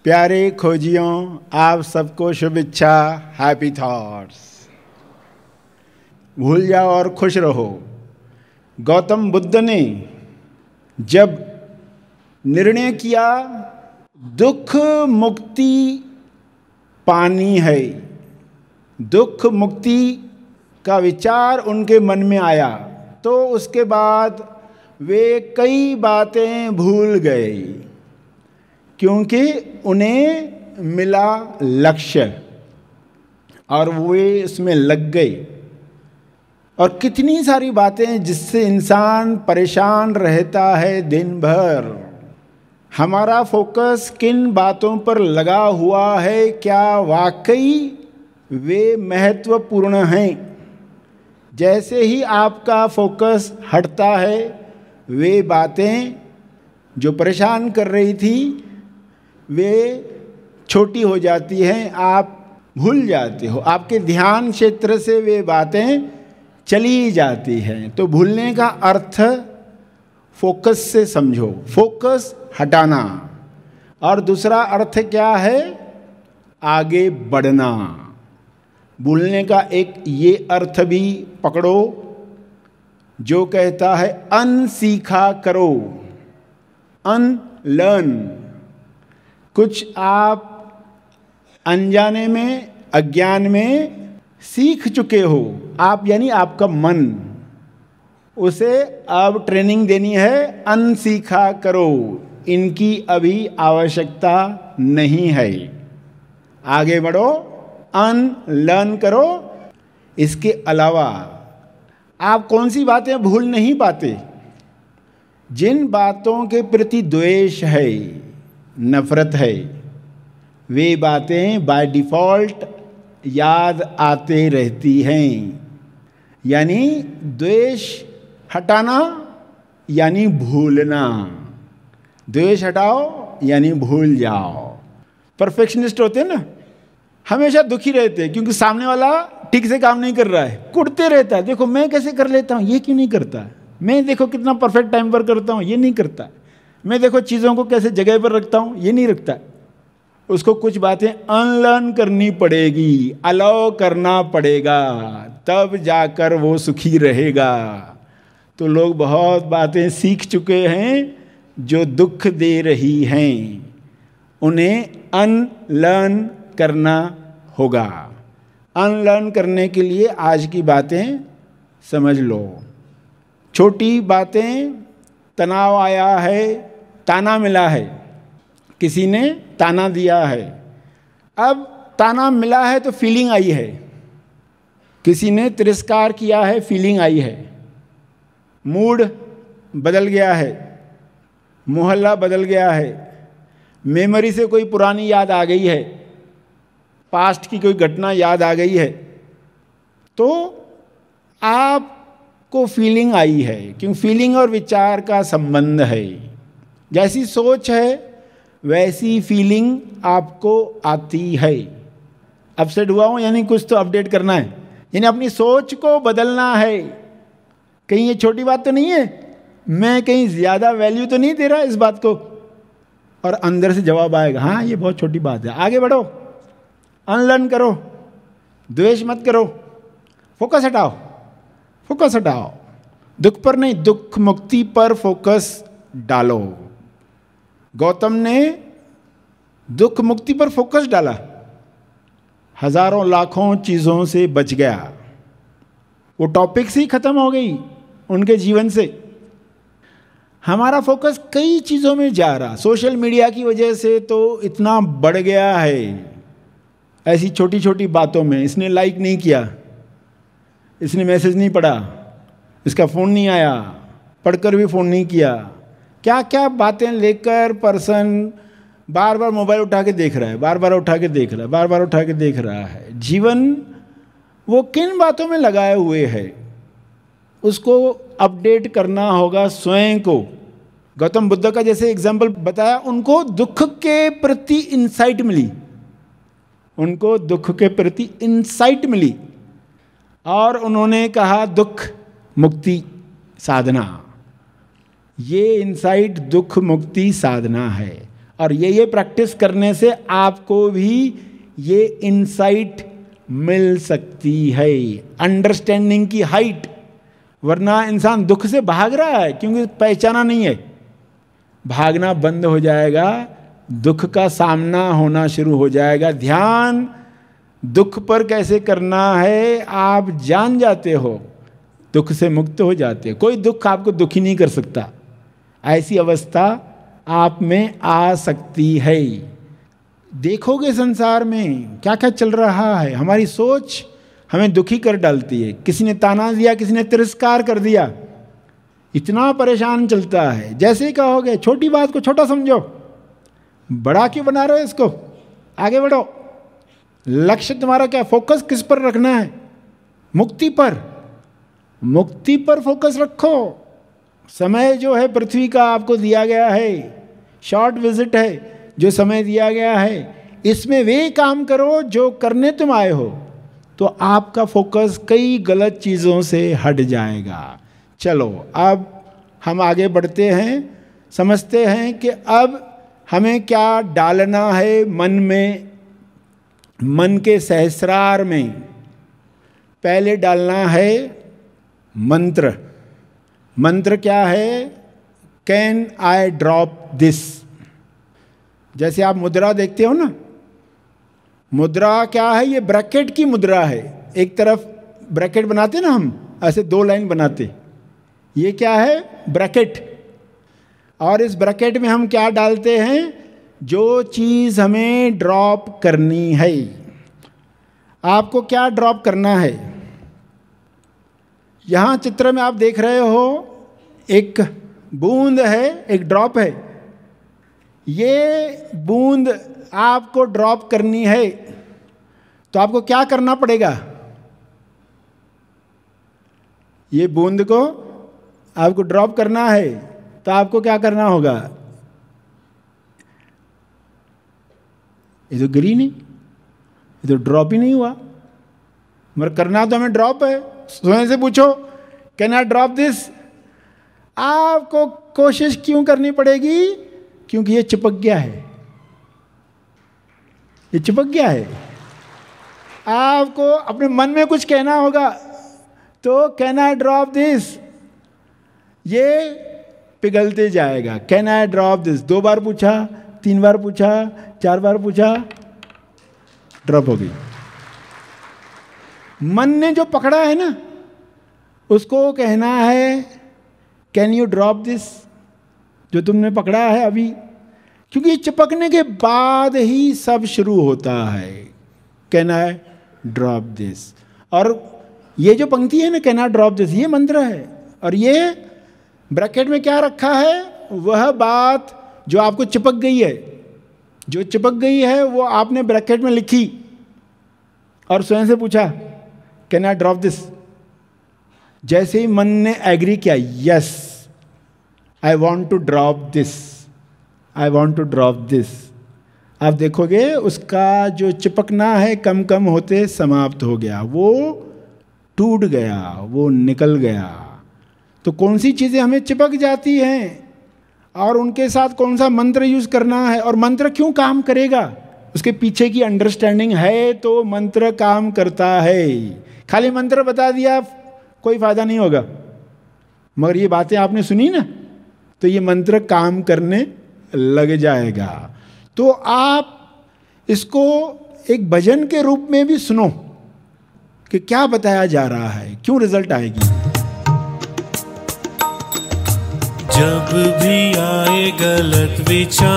प्यारे खोजियों, आप सबको शुभेच्छा, हैप्पी थॉट्स। भूल जाओ और खुश रहो। गौतम बुद्ध ने जब निर्णय किया दुख मुक्ति पानी है, दुख मुक्ति का विचार उनके मन में आया, तो उसके बाद वे कई बातें भूल गए, क्योंकि उन्हें मिला लक्ष्य और वे इसमें लग गए। और कितनी सारी बातें जिससे इंसान परेशान रहता है दिन भर। हमारा फोकस किन बातों पर लगा हुआ है, क्या वाकई वे महत्वपूर्ण हैं? जैसे ही आपका फोकस हटता है, वे बातें जो परेशान कर रही थी वे छोटी हो जाती हैं, आप भूल जाते हो, आपके ध्यान क्षेत्र से वे बातें चली जाती हैं। तो भूलने का अर्थ फोकस से समझो, फोकस हटाना। और दूसरा अर्थ क्या है? आगे बढ़ना। भूलने का एक ये अर्थ भी पकड़ो जो कहता है अनसीखा करो, अनलर्न। कुछ आप अनजाने में, अज्ञान में सीख चुके हो, आप यानी आपका मन, उसे अब ट्रेनिंग देनी है, अनसीखा करो, इनकी अभी आवश्यकता नहीं है, आगे बढ़ो, अनलर्न करो। इसके अलावा आप कौन सी बातें भूल नहीं पाते? जिन बातों के प्रति द्वेष है, नफरत है, वे बातें बाय डिफ़ॉल्ट याद आते रहती हैं। यानी द्वेष हटाना यानी भूलना, द्वेष हटाओ यानी भूल जाओ। परफेक्शनिस्ट होते हैं ना, हमेशा दुखी रहते हैं क्योंकि सामने वाला ठीक से काम नहीं कर रहा है, कुटते रहता है, देखो मैं कैसे कर लेता हूँ, ये क्यों नहीं करता, मैं देखो कितना परफेक्ट टाइम पर करता हूँ, ये नहीं करता, मैं देखो चीज़ों को कैसे जगह पर रखता हूँ, ये नहीं रखता। उसको कुछ बातें अनलर्न करनी पड़ेगी, अलाउ करना पड़ेगा, तब जाकर वो सुखी रहेगा। तो लोग बहुत बातें सीख चुके हैं जो दुख दे रही हैं, उन्हें अनलर्न करना होगा। अनलर्न करने के लिए आज की बातें समझ लो। छोटी बातें, तनाव आया है, ताना मिला है, किसी ने ताना दिया है, अब ताना मिला है तो फीलिंग आई है, किसी ने तिरस्कार किया है, फीलिंग आई है, मूड बदल गया है, मोहल्ला बदल गया है, मेमोरी से कोई पुरानी याद आ गई है, पास्ट की कोई घटना याद आ गई है, तो आपको फीलिंग आई है। क्यों? फीलिंग और विचार का संबंध है। जैसी सोच है वैसी फीलिंग आपको आती है। अपसेट हुआ हूँ यानी कुछ तो अपडेट करना है, यानी अपनी सोच को बदलना है। कहीं ये छोटी बात तो नहीं है, मैं कहीं ज़्यादा वैल्यू तो नहीं दे रहा इस बात को, और अंदर से जवाब आएगा, हाँ ये बहुत छोटी बात है, आगे बढ़ो, अनलर्न करो, द्वेष मत करो, फोकस हटाओ, फोकस हटाओ। दुख पर नहीं, दुख मुक्ति पर फोकस डालो। गौतम ने दुख मुक्ति पर फोकस डाला, हजारों लाखों चीज़ों से बच गया, वो टॉपिक्स ही खत्म हो गई उनके जीवन से। हमारा फोकस कई चीज़ों में जा रहा, सोशल मीडिया की वजह से तो इतना बढ़ गया है, ऐसी छोटी छोटी बातों में, इसने लाइक नहीं किया, इसने मैसेज नहीं पढ़ा, इसका फ़ोन नहीं आया, पढ़कर भी फ़ोन नहीं किया, क्या क्या बातें लेकर पर्सन बार बार मोबाइल उठा के देख रहा है, बार बार उठा के देख रहा है, बार बार उठा के देख रहा है। जीवन वो किन बातों में लगाए हुए है, उसको अपडेट करना होगा स्वयं को। गौतम बुद्ध का जैसे एग्जाम्पल बताया, उनको दुख के प्रति इंसाइट मिली, उनको दुख के प्रति इंसाइट मिली, और उन्होंने कहा दुख मुक्ति साधना, ये इंसाइट दुख मुक्ति साधना है। और ये प्रैक्टिस करने से आपको भी ये इनसाइट मिल सकती है, अंडरस्टैंडिंग की हाइट। वरना इंसान दुख से भाग रहा है क्योंकि पहचाना नहीं है। भागना बंद हो जाएगा, दुख का सामना होना शुरू हो जाएगा। ध्यान दुख पर कैसे करना है आप जान जाते हो, दुख से मुक्त हो जाते हो। कोई दुख आपको दुखी नहीं कर सकता। ऐसी अवस्था आप में आ सकती है। देखोगे संसार में क्या क्या चल रहा है, हमारी सोच हमें दुखी कर डालती है। किसी ने ताना दिया, किसी ने तिरस्कार कर दिया, इतना परेशान चलता है। जैसे ही कहोगे छोटी बात को छोटा समझो, बड़ा क्यों बना रहे हो इसको, आगे बढ़ो। लक्ष्य तुम्हारा क्या, फोकस किस पर रखना है? मुक्ति पर। मुक्ति पर फोकस रखो। समय जो है पृथ्वी का आपको दिया गया है, शॉर्ट विजिट है जो समय दिया गया है, इसमें वे काम करो जो करने तुम आए हो, तो आपका फोकस कई गलत चीज़ों से हट जाएगा। चलो अब हम आगे बढ़ते हैं, समझते हैं कि अब हमें क्या डालना है मन में, मन के सहस्रार में। पहले डालना है मंत्र। मंत्र क्या है? Can I drop this. जैसे आप मुद्रा देखते हो ना, मुद्रा क्या है? ये ब्रैकेट की मुद्रा है। एक तरफ ब्रैकेट बनाते ना हम, ऐसे दो लाइन बनाते, ये क्या है? ब्रैकेट। और इस ब्रैकेट में हम क्या डालते हैं? जो चीज़ हमें ड्रॉप करनी है। आपको क्या ड्रॉप करना है? यहाँ चित्र में आप देख रहे हो एक बूंद है, एक ड्रॉप है। ये बूंद आपको ड्रॉप करनी है तो आपको क्या करना पड़ेगा? ये बूंद को आपको ड्रॉप करना है तो आपको क्या करना होगा? ये तो गिरी नहीं, ये तो ड्रॉप ही नहीं हुआ। मगर करना तो हमें ड्रॉप है। स्वयं से पूछो, कैन आई ड्रॉप दिस? आपको कोशिश क्यों करनी पड़ेगी? क्योंकि ये चिपक गया है, ये चिपक गया है। आपको अपने मन में कुछ कहना होगा, तो कैन आई ड्रॉप दिस, ये पिघलते जाएगा। कैन आई ड्रॉप दिस 2 बार पूछा, 3 बार पूछा, 4 बार पूछा, ड्रॉप हो गई। मन ने जो पकड़ा है ना, उसको कहना है कैन यू ड्रॉप दिस, जो तुमने पकड़ा है अभी। क्योंकि चिपकने के बाद ही सब शुरू होता है। Can I drop this. और ये जो पंक्ति है ना, कैन आई ड्रॉप दिस, ये मंत्र है। और ये ब्रैकेट में क्या रखा है? वह बात जो आपको चिपक गई है, जो चिपक गई है वो आपने ब्रैकेट में लिखी और स्वयं से पूछा कैन आई ड्रॉप दिस। जैसे ही मन ने एग्री किया, yes I want to drop this, I want to drop this, आप देखोगे उसका जो चिपकना है कम कम होते समाप्त हो गया, वो टूट गया, वो निकल गया। तो कौन सी चीज़ें हमें चिपक जाती हैं और उनके साथ कौन सा मंत्र यूज़ करना है, और मंत्र क्यों काम करेगा, उसके पीछे की अंडरस्टैंडिंग है तो मंत्र काम करता है। खाली मंत्र बता दिया कोई फ़ायदा नहीं होगा। मगर ये बातें आपने सुनी ना, तो ये मंत्र काम करने लग जाएगा। तो आप इसको एक भजन के रूप में भी सुनो कि क्या बताया जा रहा है, क्यों रिजल्ट आएगी। जब भी आए गलत विचार,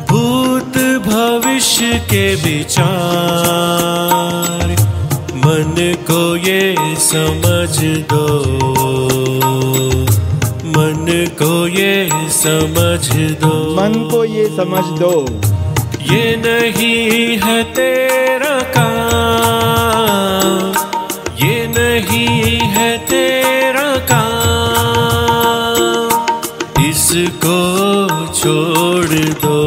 भूत भविष्य के विचार, मन को ये समझ दो, मन को ये समझ दो, मन को ये समझ दो, ये नहीं है तेरा काम, ये नहीं है तेरा काम, इसको छोड़ दो,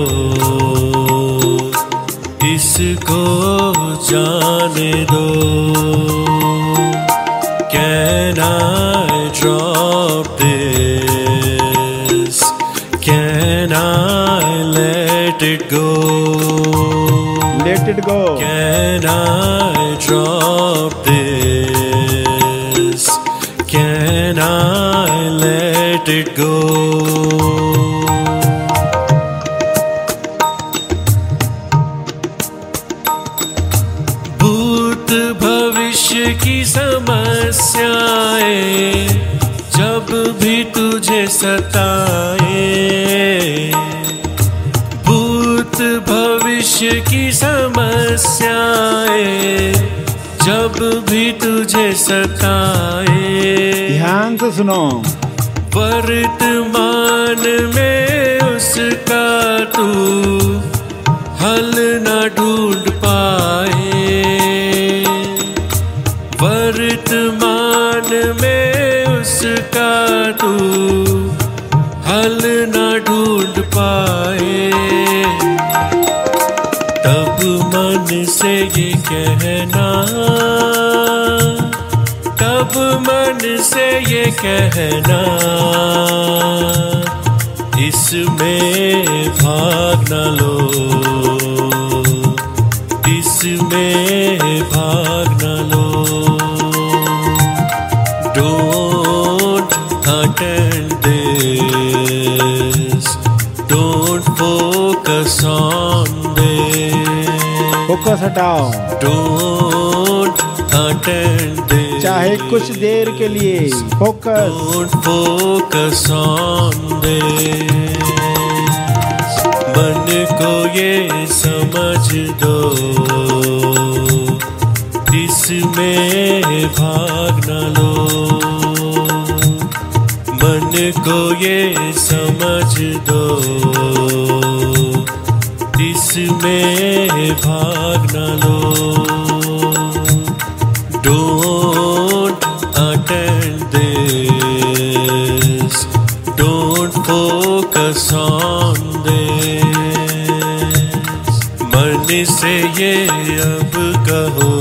इसको जाने दो। Can I drop this? Can it go? Let it go. Can I drop this? Can I let it go? भूत भविष्य की समस्याएं जब भी तुझे सताए, भूत भविष्य की समस्याएं जब भी तुझे सताए, ध्यान से सुनो। वर्तमान में उसका तू हल न ढूंढ पाए, वर्तमान में उसका तू हल न ढूंढ पाए, तब मन से ये कहना, तब मन से ये कहना, इसमें भाग न लो, इसमें भाग न लो। Don't attend this, don't focus on this, focus हटाओ। don't attend this, चाहे कुछ देर के लिए focus. don't focus on this। मन को ये समझ दो, इसमें भाग न लो, मन को ये समझ दो, इसमें भाग न लो। Don't attend this, don't focus on this। मन से ये अब कहो,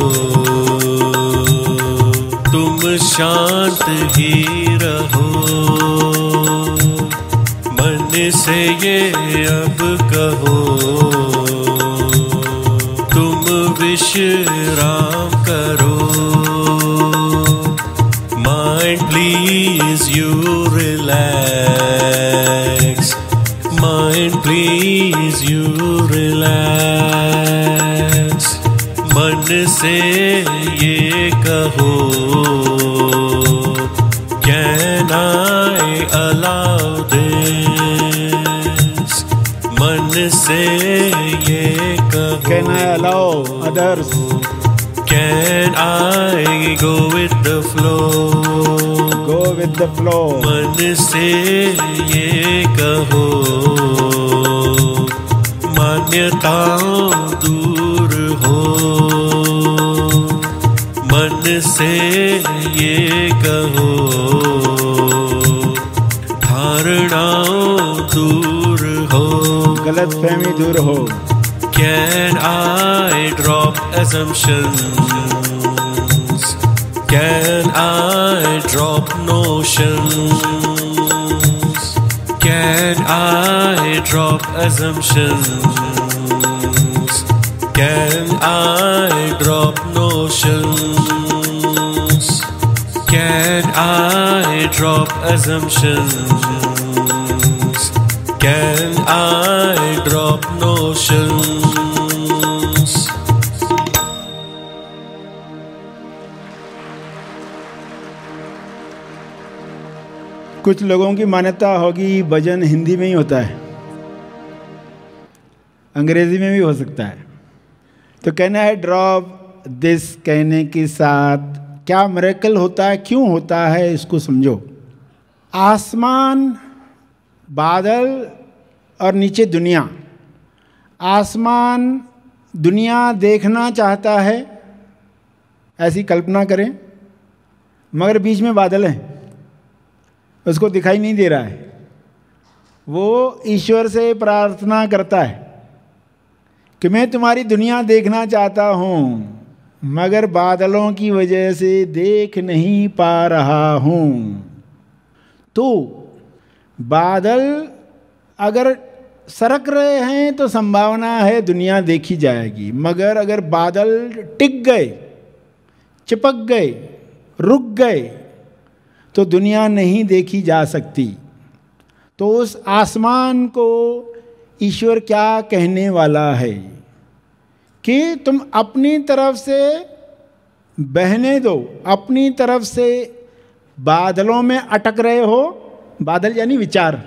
तुम शांत ही रहो, मन से ये अब कहो, तुम विश्राम करो। Mind please you relax, mind please you relax। मन से ये कहो, can I allow this? मन से ये कहो, Can I allow others? Can I go with the flow? Go with the flow. मन से ये कहो, मान्यताओं दूर हो, मन से ये कहो, धारणाओं दूर हो, गलत फहमी दूर हो। Can I drop assumptions? Can I drop notions? Can I drop assumptions? Can I drop notions? Can I drop assumptions? Can I drop notions? कुछ लोगों की मान्यता होगी भजन हिंदी में ही होता है, अंग्रेजी में भी हो सकता है। तो कहना है ड्रॉप दिस कहने के साथ क्या मिरेकल होता है, क्यों होता है, इसको समझो। आसमान, बादल और नीचे दुनिया। आसमान दुनिया देखना चाहता है, ऐसी कल्पना करें, मगर बीच में बादल हैं, उसको दिखाई नहीं दे रहा है। वो ईश्वर से प्रार्थना करता है कि मैं तुम्हारी दुनिया देखना चाहता हूँ, मगर बादलों की वजह से देख नहीं पा रहा हूँ। तो बादल अगर सरक रहे हैं तो संभावना है दुनिया देखी जाएगी, मगर अगर बादल टिक गए, चिपक गए, रुक गए तो दुनिया नहीं देखी जा सकती। तो उस आसमान को ईश्वर क्या कहने वाला है कि तुम अपनी तरफ से बहने दो, अपनी तरफ से बादलों में अटक रहे हो, बादल यानी विचार,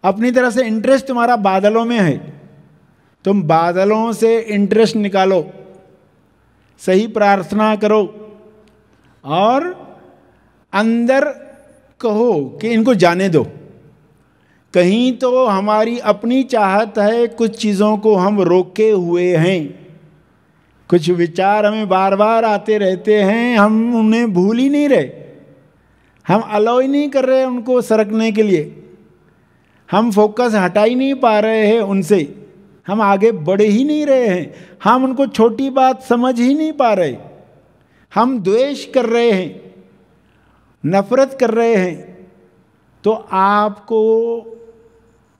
अपनी तरफ से इंटरेस्ट तुम्हारा बादलों में है, तुम बादलों से इंटरेस्ट निकालो, सही प्रार्थना करो और अंदर कहो कि इनको जाने दो। कहीं तो हमारी अपनी चाहत है, कुछ चीज़ों को हम रोके हुए हैं, कुछ विचार हमें बार बार आते रहते हैं, हम उन्हें भूल ही नहीं रहे, हम अलाउ ही नहीं कर रहे उनको सरकने के लिए, हम फोकस हटा ही नहीं पा रहे हैं उनसे, हम आगे बढ़ ही नहीं रहे हैं, हम उनको छोटी बात समझ ही नहीं पा रहे, हम द्वेष कर रहे हैं, नफरत कर रहे हैं। तो आपको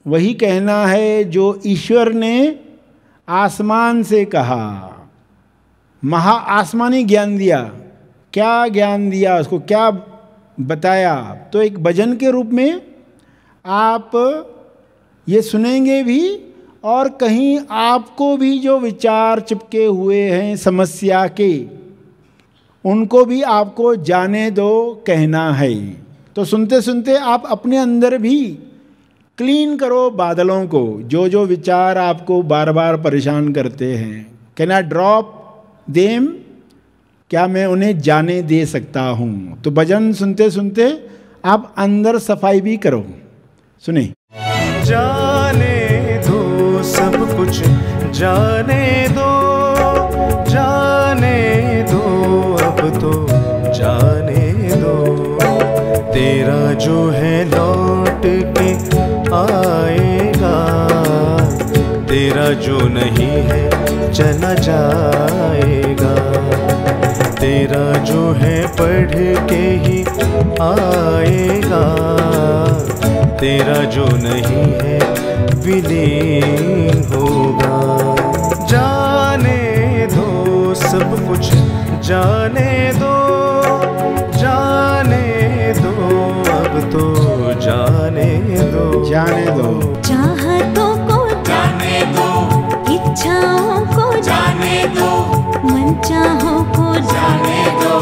वही कहना है जो ईश्वर ने आसमान से कहा, महा आसमानी ज्ञान दिया। क्या ज्ञान दिया, उसको क्या बताया? तो एक भजन के रूप में आप ये सुनेंगे भी, और कहीं आपको भी जो विचार चिपके हुए हैं समस्या के, उनको भी आपको जाने दो कहना है। तो सुनते सुनते आप अपने अंदर भी क्लीन करो बादलों को, जो जो विचार आपको बार बार परेशान करते हैं। कैन आई ड्रॉप देम, क्या मैं उन्हें जाने दे सकता हूँ? तो भजन सुनते सुनते आप अंदर सफाई भी करो। सुने। जाने दो सब कुछ, जाने दो, जाने दो अब तो जाने दो। तेरा जो है लौट के आएगा, तेरा जो नहीं है चला जाएगा। तेरा जो है पढ़ के ही आएगा, तेरा जो नहीं है विलीन होगा। जाने दो सब कुछ, जाने दो, जाने दो अब तो जाने दो, जाने दो। चाहतों को जाने दो, इच्छाओं को जाने दो, मनचाहों को जाने दो,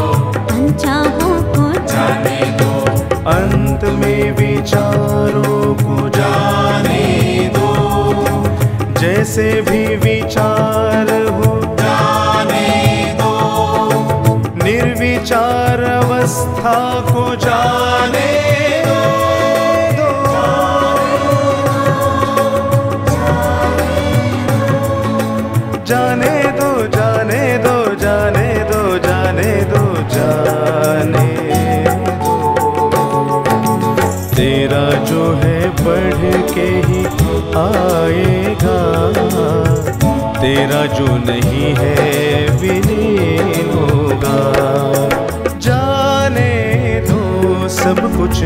अनचाहों को जाने दो। अंत में विचारों को जाने दो, जैसे भी विचार हो जाने दो। निर्विचार अवस्था को जाने दो, जाने दो, जाने दो, जाने दो, जाने दो, जाने दो। तेरा जो है बढ़ के ही आएगा, तेरा जो नहीं है विलीन होगा। जाने दो सब कुछ,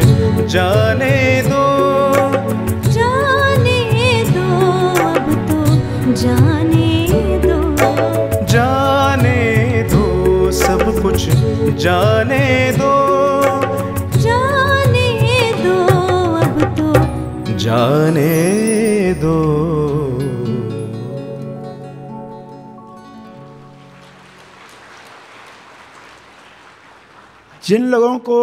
जाने दो, जाने दो अब तो जाने दो। जाने दो सब कुछ, जाने दो, जाने दो अब तो जाने दो। जिन लोगों को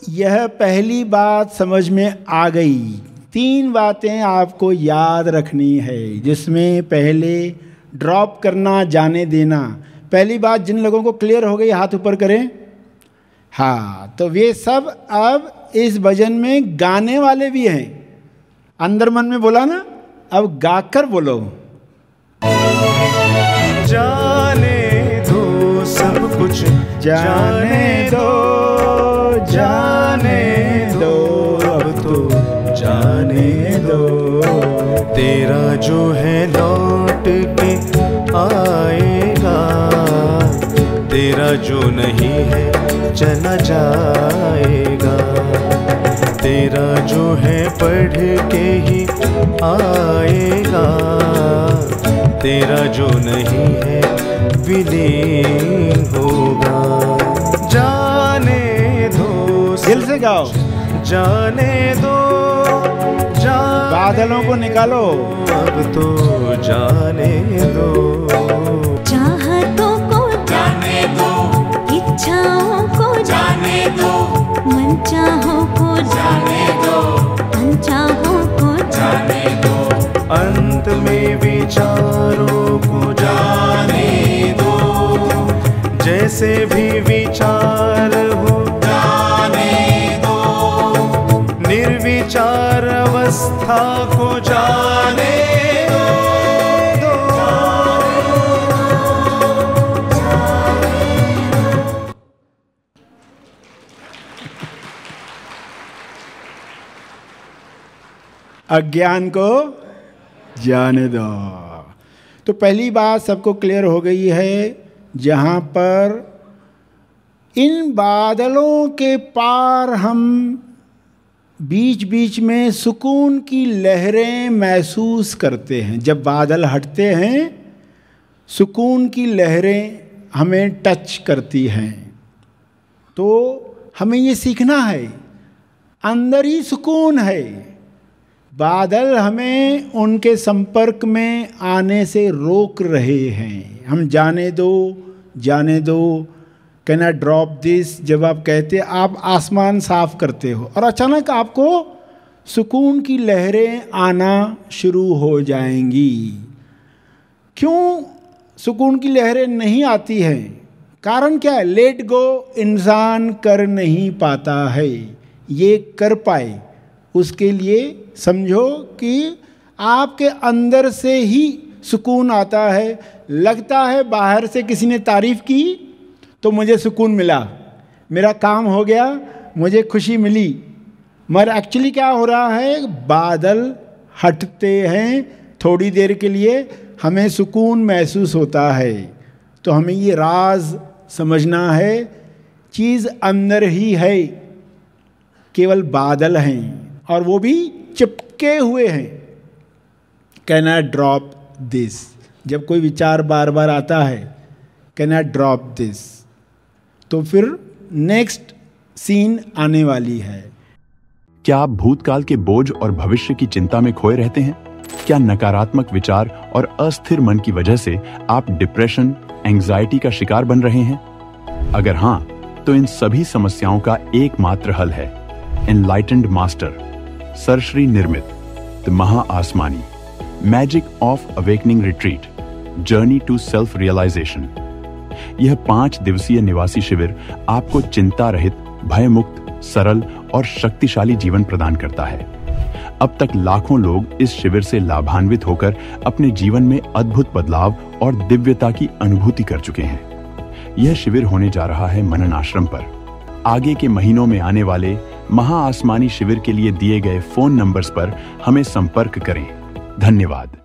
यह पहली बात समझ में आ गई, 3 बातें आपको याद रखनी है, जिसमें पहले ड्रॉप करना, जाने देना। पहली बात जिन लोगों को क्लियर हो गई हाथ ऊपर करें। हाँ, तो वे सब अब इस भजन में गाने वाले भी हैं। अंदर मन में बोला ना, अब गाकर बोलो। जाने दो सब कुछ, जाने दो, जाने दो अब तो जाने दो। तेरा जो है लौट के आएगा, तेरा जो नहीं है चला जाएगा। तेरा जो है पढ़ के ही आएगा, तेरा जो नहीं है विलीन होगा। जाने दो, दिल से गाओ, जाने दो, बादलों को निकालो, अब तो जाने दो। चाहतों को जाने दो, इच्छाओं को जाने दो, मनचाहों को जाने दो, अनचाहों को जाने दो। अंत में विचारों को जाने दो, जैसे भी विचार हो जाने दो। निर्विचार अवस्था को जाने दो। अज्ञान को जाने दो। तो पहली बात सबको क्लियर हो गई है, जहाँ पर इन बादलों के पार हम बीच बीच में सुकून की लहरें महसूस करते हैं। जब बादल हटते हैं, सुकून की लहरें हमें टच करती हैं। तो हमें ये सीखना है, अंदर ही सुकून है। बादल हमें उनके संपर्क में आने से रोक रहे हैं। हम जाने दो, जाने दो, कैन आई ड्रॉप दिस। जब आप कहते आप आसमान साफ करते हो और अचानक आपको सुकून की लहरें आना शुरू हो जाएंगी। क्यों सुकून की लहरें नहीं आती हैं? कारण क्या है? लेट गो इंसान कर नहीं पाता है। ये कर पाए उसके लिए समझो कि आपके अंदर से ही सुकून आता है। लगता है बाहर से किसी ने तारीफ की तो मुझे सुकून मिला, मेरा काम हो गया, मुझे खुशी मिली। मगर एक्चुअली क्या हो रहा है? बादल हटते हैं, थोड़ी देर के लिए हमें सुकून महसूस होता है। तो हमें ये राज समझना है, चीज़ अंदर ही है, केवल बादल हैं और वो भी चिपके हुए हैं। Can I drop this? जब कोई विचार बार बार आता है, कैन आई ड्रॉप दिस, तो फिर नेक्स्ट सीन आने वाली है। क्या आप भूतकाल के बोझ और भविष्य की चिंता में खोए रहते हैं? क्या नकारात्मक विचार और अस्थिर मन की वजह से आप डिप्रेशन, एंजाइटी का शिकार बन रहे हैं? अगर हां, तो इन सभी समस्याओं का एकमात्र हल है एनलाइटेंड मास्टर सर श्री निर्मित the Maha Aasmani magic of awakening retreat journey to self realisation. यह 5 दिवसीय निवासी शिविर आपको चिंता रहित, भयमुक्त, सरल और शक्तिशाली जीवन प्रदान करता है। अब तक लाखों लोग इस शिविर से लाभान्वित होकर अपने जीवन में अद्भुत बदलाव और दिव्यता की अनुभूति कर चुके हैं। यह शिविर होने जा रहा है मनन आश्रम पर। आगे के महीनों में आने वाले महा आसमानी शिविर के लिए दिए गए फोन नंबर्स पर हमें संपर्क करें। धन्यवाद।